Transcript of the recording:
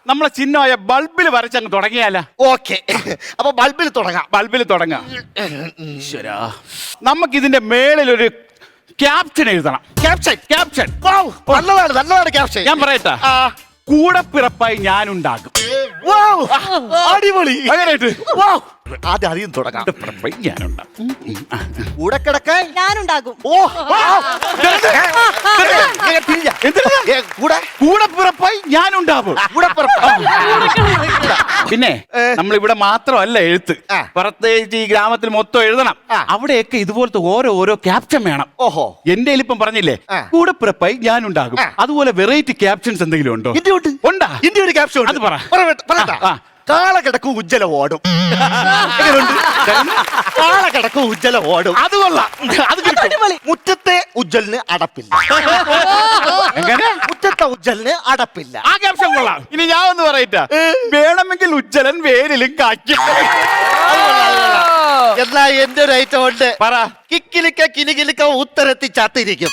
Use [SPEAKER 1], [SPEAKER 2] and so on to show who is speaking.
[SPEAKER 1] നമ്മളെ ചിഹ്നമായ ബൾബിൽ വരച്ചങ്ങ് തുടങ്ങിയാല.
[SPEAKER 2] ഓക്കെ, അപ്പൊ ബൾബിൽ തുടങ്ങാം.
[SPEAKER 1] ബൾബിൽ തുടങ്ങാം. ഈശ്വരാ, നമുക്കിതിന്റെ മേളിലൊരു ക്യാപ്ഷൻ എഴുതണം.
[SPEAKER 2] ക്യാപ്ഷൻ.
[SPEAKER 1] ക്യാപ്ഷൻ
[SPEAKER 2] നല്ലതാണ്, നല്ലതാണ് ക്യാപ്ഷൻ.
[SPEAKER 1] ഞാൻ പറയട്ടാ. കൂടപ്പിറപ്പായി ഞാനുണ്ടാകും.
[SPEAKER 2] അടിപൊളി.
[SPEAKER 1] അങ്ങനെയായിട്ട്
[SPEAKER 2] ആദ്യം അതിൽ തുടങ്ങാം.
[SPEAKER 1] കൂടപ്പിറപ്പായി ഞാനുണ്ടാകും.
[SPEAKER 2] കൂടെ കിടക്കാൻ
[SPEAKER 3] ഞാനുണ്ടാകും.
[SPEAKER 1] കൂടപ്പിറപ്പായി ഞാനുണ്ടാകും. പിന്നെ നമ്മളിവിടെ മാത്രമല്ല എഴുത്ത്, പ്രത്യേകിച്ച് ഈ ഗ്രാമത്തിൽ മൊത്തം എഴുതണം. അവിടെയൊക്കെ ഇതുപോലത്തെ ഓരോ ക്യാപ്ഷൻ വേണം.
[SPEAKER 2] ഓഹോ,
[SPEAKER 1] എന്റെ ഇപ്പം പറഞ്ഞില്ലേ കൂടപ്പിറപ്പായി ഞാനുണ്ടാകും, അതുപോലെ വെറൈറ്റി ക്യാപ്ഷൻസ് എന്തെങ്കിലും ഉണ്ടോ? ഉണ്ടാ?
[SPEAKER 2] ഇന്ത്യ ഒരു ക്യാപ്ഷൻ
[SPEAKER 1] അത് പറ.
[SPEAKER 2] കാള കിടക്കും ഉജ്ജല ഓടും. കാള കിടക്കും ഉജ്ജല ഓടും.
[SPEAKER 1] അത് കൊള്ളാം. അത് കിട്ടും.
[SPEAKER 2] മുറ്റത്തെ ഉജ്ജലിന് അടപ്പില്ല.
[SPEAKER 1] എങ്ങനെ?
[SPEAKER 2] മുറ്റത്തെ ഉജ്ജലിന് അടപ്പില്ല.
[SPEAKER 1] ആ ക്യാപ്ഷൻ കൊള്ളാം. ഇനി ഞാൻ ഒന്ന് പറയട്ടാ. വേണമെങ്കിൽ ഉജ്ജലൻ വേരിലും കാക്കും.
[SPEAKER 2] എന്നാ എന്റെ ഒരു ഐറ്റം ഉണ്ട്.
[SPEAKER 1] പറ.
[SPEAKER 2] കിക്കിലിക്ക കിലുകിലിക്ക ഉത്തരത്തി ചാത്തിരിക്കും.